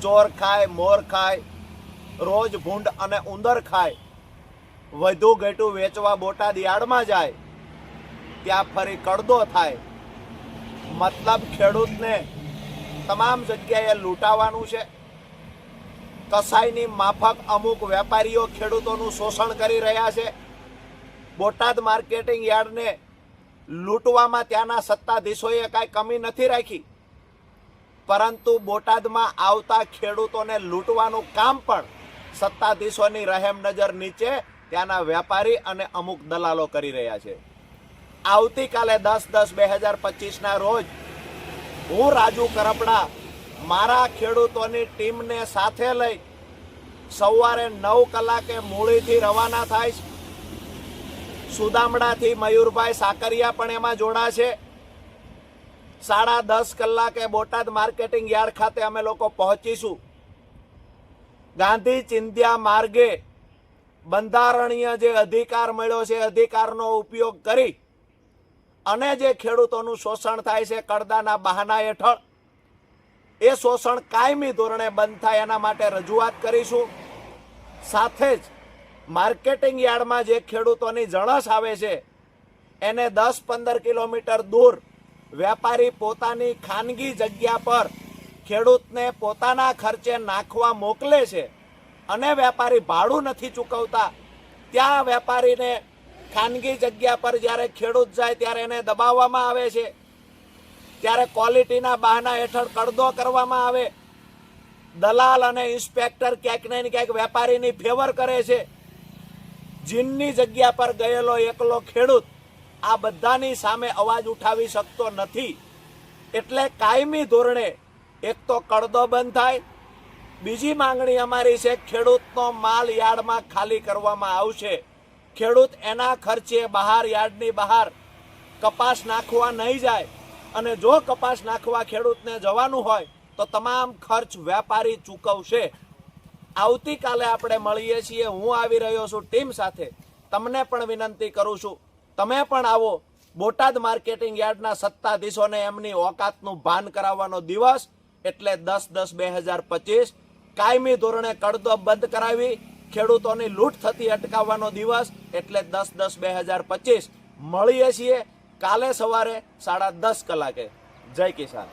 ચોર ખાય, મોર ખાય, રોજ ભૂંડ અને ઉંદર ખાય, વધુ ઘેટું વેચવા બોટાદ યાર્ડમાં જાય, ત્યાં ફરી કડદો થાય. મતલબ ખેડૂતને તમામ જગ્યાએ લૂંટાવાનું છે. કસાઈની માફક અમુક વેપારીઓ ખેડૂતોનું શોષણ કરી રહ્યા છે. બોટાદ માર્કેટિંગ યાર્ડને લૂંટવામાં ત્યાંના સત્તાધીશોએ કાંઈ કમી નથી રાખી, પરંતુ બોટાદમાં આવતા ખેડૂતોને લૂંટવાનું કામ પણ સત્તાધીશોની રહેમ નજર નીચે ત્યાંના વેપારી અને અમુક દલાલો કરી રહ્યા છે. આવતીકાલે 10/10/2025ના રોજ હું રાજુ કરપડા મારા ખેડૂતોની ટીમને સાથે લઈ સવારે 9 કલાકે મૂળીથી રવાના થાય. સુદામડાથી મયુરભાઈ સાકરિયા પણ એમાં જોડાશે. 10:30 કલાકે બોટાદ માર્કેટિંગ યાર્ડ ખાતે અમે લોકો પહોંચીશું. ગાંધી ચિંધ્યા માર્ગે બંધારણીય જે અધિકાર મળ્યો છે, અધિકારનો ઉપયોગ કરી અને જે ખેડૂતોનું શોષણ થાય છે કડદાના બહાના હેઠળ, એ શોષણ કાયમી ધોરણે બંધ થાય એના માટે રજૂઆત કરીશું. સાથે જ માર્કેટિંગ યાર્ડમાં જે ખેડૂતોની જણસ આવે છે એને 10-15 કિલોમીટર દૂર વેપારી પોતાની ખાનગી જગ્યા પર ખેડૂતને પોતાના ખર્ચે નાખવા મોકલે છે અને વેપારી ભાડું નથી ચૂકવતા. ત્યાં વેપારીને ખાનગી જગ્યા પર જ્યારે ખેડૂત જાય ત્યારે એને દબાવવામાં આવે છે, ત્યારે ક્વોલિટીના બહાના હેઠળ કડદો કરવામાં આવે. દલાલ અને ઇન્સ્પેક્ટર ક્યાંક ને ક્યાંક વેપારીની ફેવર કરે છે. જીનની જગ્યા પર ગયેલો એકલો ખેડૂત આ બધાની સામે અવાજ ઉઠાવી શકતો નથી. એટલે કાયમી ધોરણે એક તો કડદો બંધ થાય. બીજી માંગણી અમારી છે, ખેડૂતનો માલ યાર્ડમાં ખાલી કરવામાં આવશે. ખેડૂત એના ખર્ચે બહાર યાર્ડની બહાર કપાસ નાખવા નહીં જાય, અને જો કપાસ નાખવા ખેડૂતને જવાનું હોય તો તમામ ખર્ચ વેપારી ચૂકવશે. આવતીકાલે આપણે મળીએ છીએ. હું આવી રહ્યો છું ટીમ સાથે. તમને પણ વિનંતી કરું છું, તમે પણ આવો. બોટાદ માર્કેટિંગ યાર્ડના સત્તાધીશોને એમની ઓકાતનું ભાન કરાવવાનો દિવસ એટલે 10/10/2025. કાયમી ધોરણે કડદો બંધ કરાવી ખેડૂતોની લૂંટ થતી અટકાવવાનો દિવસ એટલે 10/10/2025. મળીએ છીએ કાલે સવારે 10:30 કલાકે. જય કિસાન.